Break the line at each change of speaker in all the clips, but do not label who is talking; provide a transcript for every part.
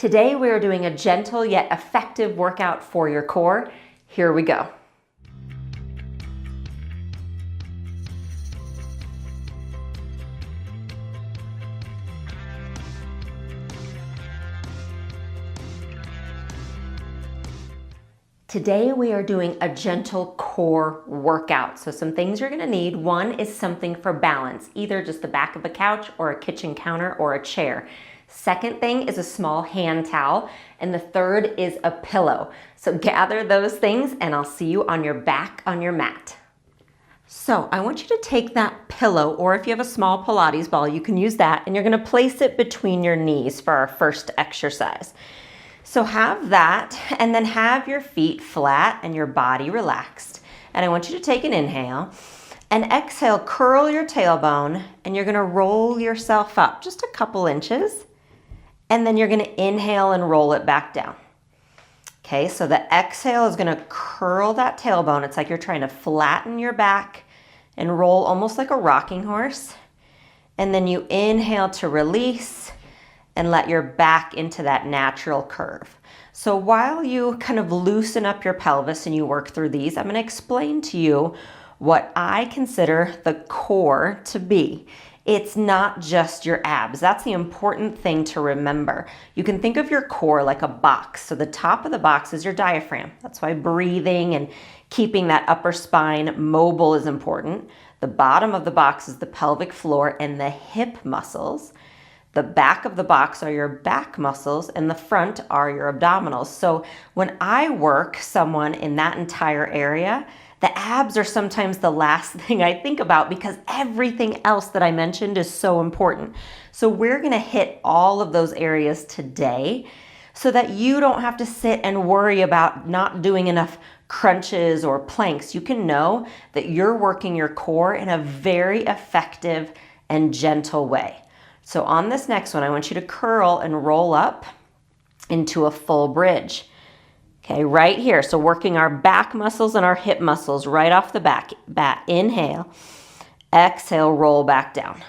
Today we are doing a gentle yet effective workout for your core. Here we go. Today we are doing a gentle core workout. So some things you're gonna need. One is something for balance, either just the back of a couch or a kitchen counter or a chair. Second thing is a small hand towel. And the third is a pillow. So gather those things and I'll see you on your back on your mat. So I want you to take that pillow, or if you have a small Pilates ball, you can use that, and you're gonna place it between your knees for our first exercise. So have that, and then have your feet flat and your body relaxed. And I want you to take an inhale, and exhale, curl your tailbone, and you're gonna roll yourself up just a couple inches, and then you're gonna inhale and roll it back down. Okay, so the exhale is gonna curl that tailbone. It's like you're trying to flatten your back and roll almost like a rocking horse. And then you inhale to release and let your back into that natural curve. So while you kind of loosen up your pelvis and you work through these, I'm gonna explain to you what I consider the core to be. It's not just your abs. That's the important thing to remember. You can think of your core like a box. So the top of the box is your diaphragm. That's why breathing and keeping that upper spine mobile is important. The bottom of the box is the pelvic floor and the hip muscles. The back of the box are your back muscles, and the front are your abdominals. So when I work someone in that entire area, the abs are sometimes the last thing I think about because everything else that I mentioned is so important. So we're gonna hit all of those areas today so that you don't have to sit and worry about not doing enough crunches or planks. You can know that you're working your core in a very effective and gentle way. So on this next one, I want you to curl and roll up into a full bridge. Okay, right here. So working our back muscles and our hip muscles right off the bat. Inhale, exhale, roll back down.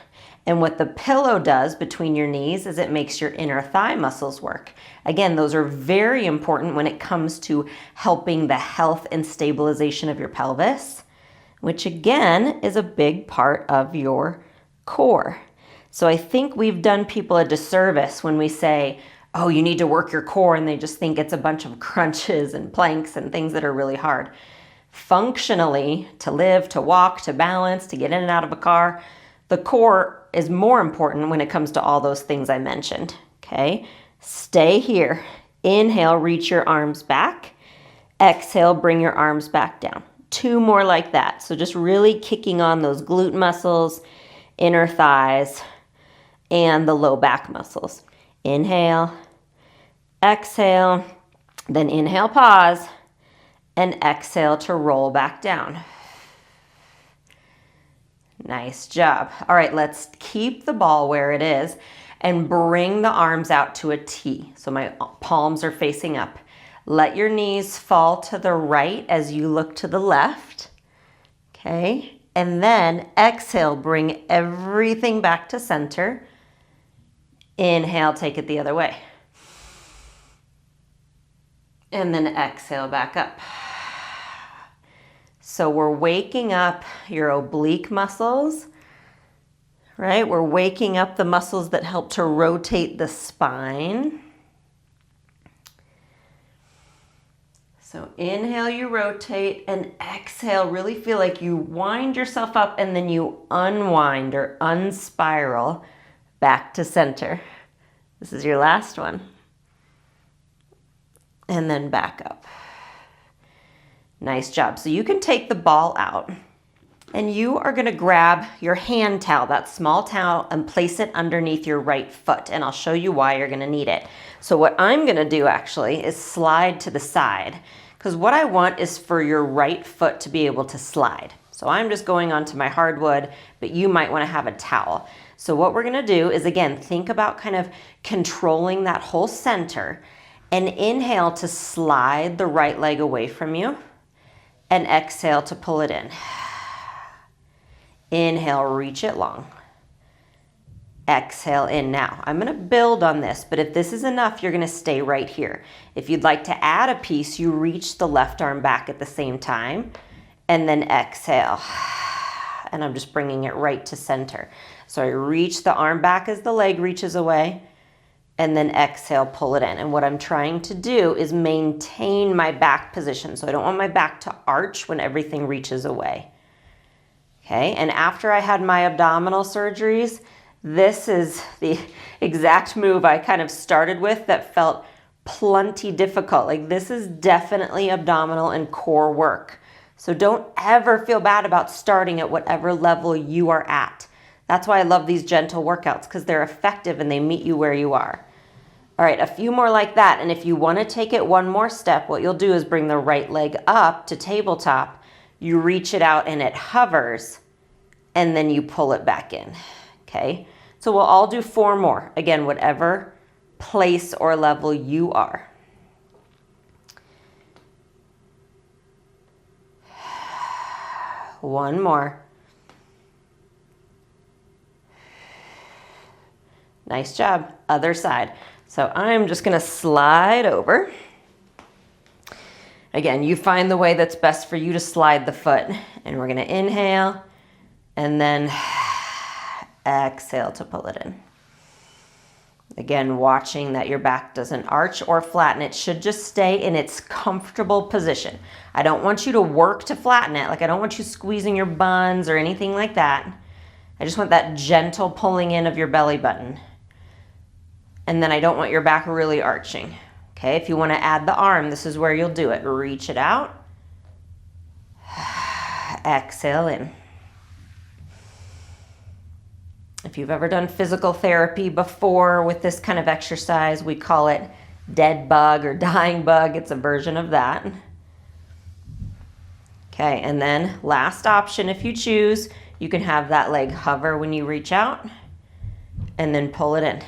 And what the pillow does between your knees is it makes your inner thigh muscles work. Again, those are very important when it comes to helping the health and stabilization of your pelvis, which again is a big part of your core. So I think we've done people a disservice when we say, oh, you need to work your core, and they just think it's a bunch of crunches and planks and things that are really hard. Functionally, to live, to walk, to balance, to get in and out of a car, the core is more important when it comes to all those things I mentioned, okay? Stay here. Inhale, reach your arms back. Exhale, bring your arms back down. 2 more like that. So just really kicking on those glute muscles, inner thighs, and the low back muscles. Inhale, exhale, then inhale, pause, and exhale to roll back down. Nice job. All right, let's keep the ball where it is and bring the arms out to a T. So my palms are facing up. Let your knees fall to the right as you look to the left. Okay, and then exhale, bring everything back to center. Inhale, take it the other way. And then exhale back up. So we're waking up your oblique muscles, right? We're waking up the muscles that help to rotate the spine. So inhale, you rotate, and exhale, really feel like you wind yourself up and then you unwind or unspiral back to center. This is your last one. And then back up. Nice job. So you can take the ball out and you are gonna grab your hand towel, that small towel, and place it underneath your right foot. And I'll show you why you're gonna need it. So what I'm gonna do actually is slide to the side, because what I want is for your right foot to be able to slide. So I'm just going onto my hardwood, but you might wanna have a towel. So what we're gonna do is, again, think about kind of controlling that whole center, and inhale to slide the right leg away from you, and exhale to pull it in. Inhale, reach it long. Exhale in. Now, I'm going to build on this, but if this is enough, you're going to stay right here. If you'd like to add a piece, you reach the left arm back at the same time, and then exhale. And I'm just bringing it right to center. So I reach the arm back as the leg reaches away, and then exhale, pull it in. And what I'm trying to do is maintain my back position. So I don't want my back to arch when everything reaches away. Okay, and after I had my abdominal surgeries, this is the exact move I kind of started with that felt plenty difficult. Like, this is definitely abdominal and core work. So don't ever feel bad about starting at whatever level you are at. That's why I love these gentle workouts, because they're effective and they meet you where you are. All right, a few more like that. And if you want to take it one more step, what you'll do is bring the right leg up to tabletop. You reach it out and it hovers, and then you pull it back in. Okay, so we'll all do 4 more. Again, whatever place or level you are. One more. Nice job. Other side. So I'm just going to slide over. Again, you find the way that's best for you to slide the foot. And we're going to inhale and then exhale to pull it in. Again, watching that your back doesn't arch or flatten. It should just stay in its comfortable position. I don't want you to work to flatten it. Like, I don't want you squeezing your buns or anything like that. I just want that gentle pulling in of your belly button. And then I don't want your back really arching. Okay, if you want to add the arm, this is where you'll do it. Reach it out. Exhale in. If you've ever done physical therapy before with this kind of exercise, we call it dead bug or dying bug. It's a version of that. Okay, and then last option, if you choose, you can have that leg hover when you reach out and then pull it in.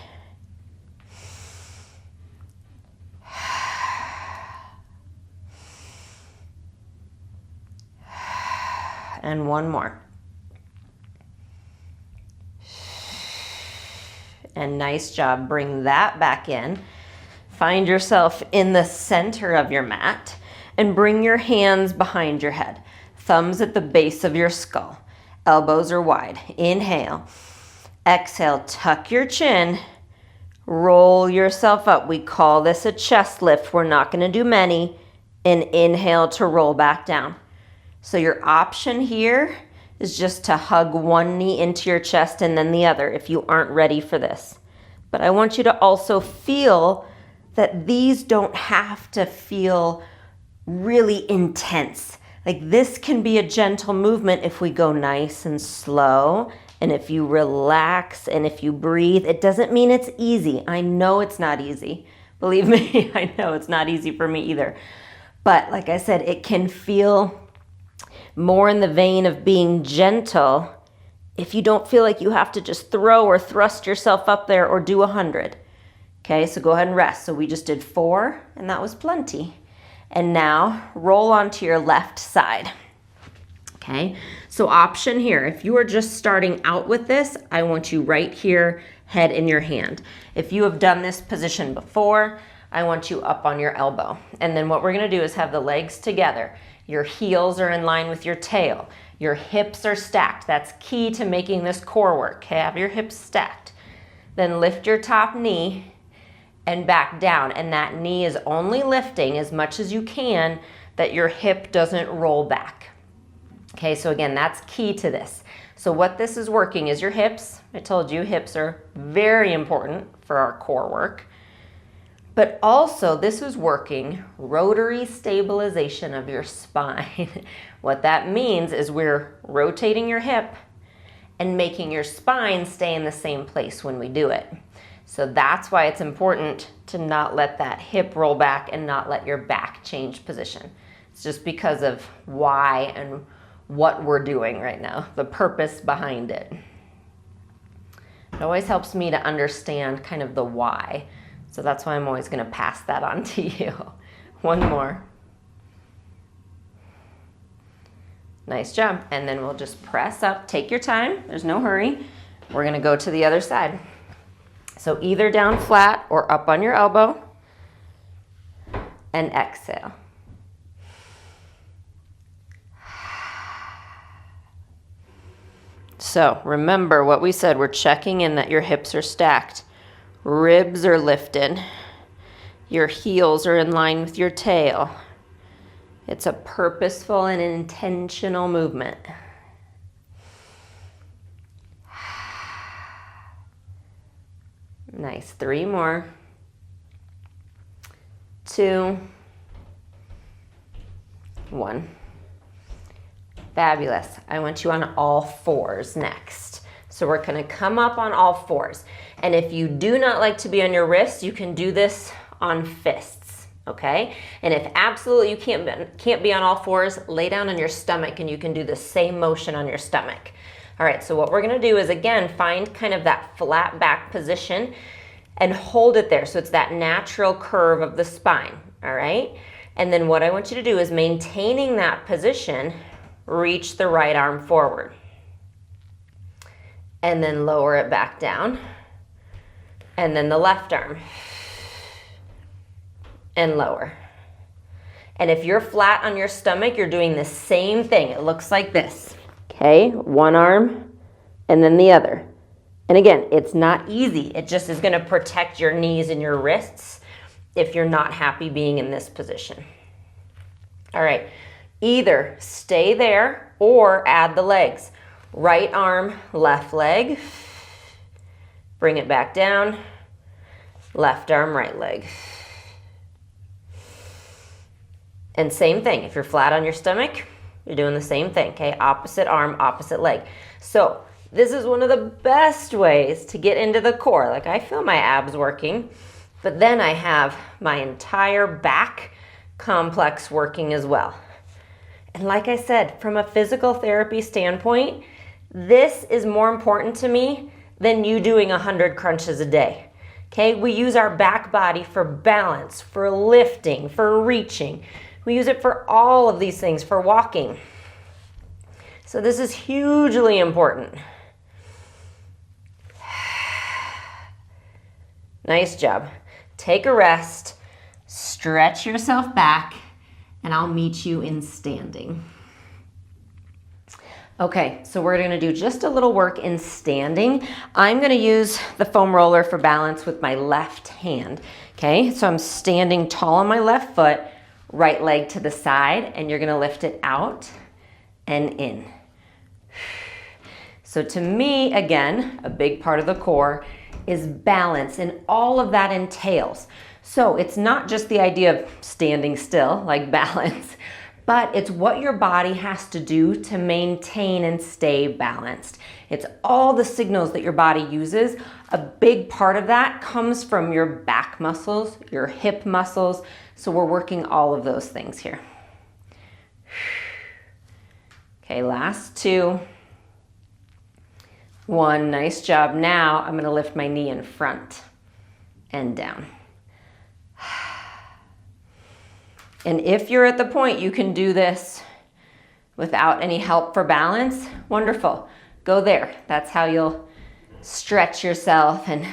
And one more. And nice job. Bring that back in. Find yourself in the center of your mat and bring your hands behind your head. Thumbs at the base of your skull. Elbows are wide. Inhale. Exhale. Tuck your chin. Roll yourself up. We call this a chest lift. We're not going to do many. And inhale to roll back down. So your option here is just to hug one knee into your chest and then the other if you aren't ready for this. But I want you to also feel that these don't have to feel really intense. Like, this can be a gentle movement if we go nice and slow, and if you relax and if you breathe. It doesn't mean it's easy. I know it's not easy. Believe me, I know it's not easy for me either. But like I said, it can feel more in the vein of being gentle if you don't feel like you have to just throw or thrust yourself up there or do 100. Okay, so go ahead and rest. So we just did 4, and that was plenty. And now roll onto your left side. Okay, so option here, if you are just starting out with this, I want you right here, head in your hand. If you have done this position before, I want you up on your elbow. And then what we're gonna do is have the legs together. Your heels are in line with your tail. Your hips are stacked. That's key to making this core work. Okay, have your hips stacked. Then lift your top knee and back down. And that knee is only lifting as much as you can that your hip doesn't roll back. Okay, so again, that's key to this. So what this is working is your hips. I told you hips are very important for our core work. But also, this is working rotary stabilization of your spine. What that means is we're rotating your hip and making your spine stay in the same place when we do it. So that's why it's important to not let that hip roll back and not let your back change position. It's just because of why and what we're doing right now, the purpose behind it. It always helps me to understand kind of the why. So that's why I'm always going to pass that on to you. One more. Nice job. And then we'll just press up. Take your time. There's no hurry. We're going to go to the other side. So either down flat or up on your elbow, and exhale. So remember what we said, we're checking in that your hips are stacked, ribs are lifted, your heels are in line with your tail. It's a purposeful and intentional movement. Nice, 3 more. 2, 1. Fabulous. I want you on all 4s next. So we're gonna come up on all 4s. And if you do not like to be on your wrists, you can do this on fists, okay? And if absolutely you can't be on all 4s, lay down on your stomach and you can do the same motion on your stomach. All right, so what we're gonna do is, again, find kind of that flat back position and hold it there so it's that natural curve of the spine, all right? And then what I want you to do is, maintaining that position, reach the right arm forward. And then lower it back down. And then the left arm. And lower. And if you're flat on your stomach, you're doing the same thing. It looks like this. Okay, one arm and then the other. And again, it's not easy. It just is gonna protect your knees and your wrists if you're not happy being in this position. All right, either stay there or add the legs. Right arm, left leg. Bring it back down. Left arm, right leg. And same thing, if you're flat on your stomach, you're doing the same thing, okay? Opposite arm, opposite leg. So this is one of the best ways to get into the core. Like, I feel my abs working, but then I have my entire back complex working as well. And like I said, from a physical therapy standpoint, this is more important to me than you doing 100 crunches a day, okay? We use our back body for balance, for lifting, for reaching. We use it for all of these things, for walking. So this is hugely important. Nice job. Take a rest, stretch yourself back, and I'll meet you in standing. Okay, so we're gonna do just a little work in standing. I'm gonna use the foam roller for balance with my left hand, okay? So I'm standing tall on my left foot, right leg to the side, and you're gonna lift it out and in. So to me, again, a big part of the core is balance, and all of that entails. So it's not just the idea of standing still, like balance, but it's what your body has to do to maintain and stay balanced. It's all the signals that your body uses. A big part of that comes from your back muscles, your hip muscles. So we're working all of those things here. Okay, last 2. 1, nice job. Now I'm gonna lift my knee in front and down. And if you're at the point you can do this without any help for balance, wonderful. Go there. That's how you'll stretch yourself and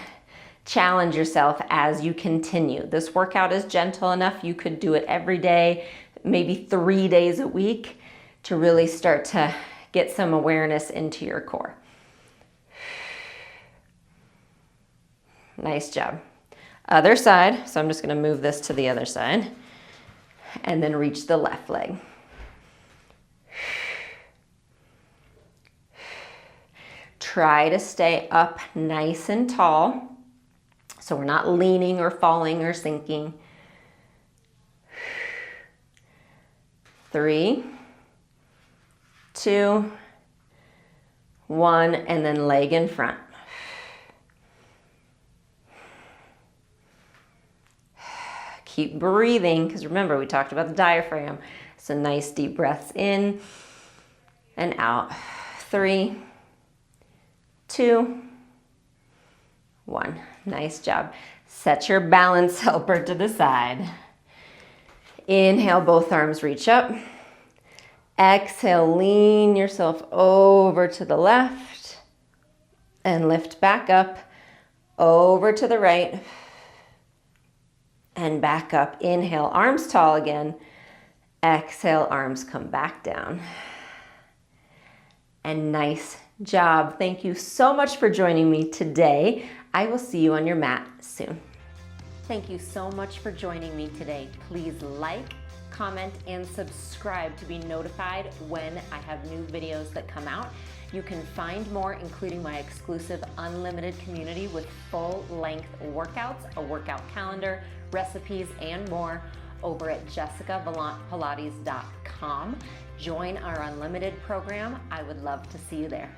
challenge yourself as you continue. This workout is gentle enough. You could do it every day, maybe 3 days a week, to really start to get some awareness into your core. Nice job. Other side. So I'm just going to move this to the other side. And then reach the left leg. Try to stay up nice and tall, so we're not leaning or falling or sinking. 3, 2, 1, and then leg in front. Keep breathing, because remember, we talked about the diaphragm. So nice deep breaths in and out. 3, 2, 1. Nice job. Set your balance helper to the side. Inhale, both arms reach up. Exhale, lean yourself over to the left and lift back up. over to the right, and back up. Inhale, arms tall again. Exhale, arms come back down. And nice job. Thank you so much for joining me today. I will see you on your mat soon. Thank you so much for joining me today. Please like, comment, and subscribe to be notified when I have new videos that come out. You can find more, including my exclusive unlimited community with full-length workouts, a workout calendar, recipes, and more over at jessicavalantpilates.com. Join our unlimited program. I would love to see you there.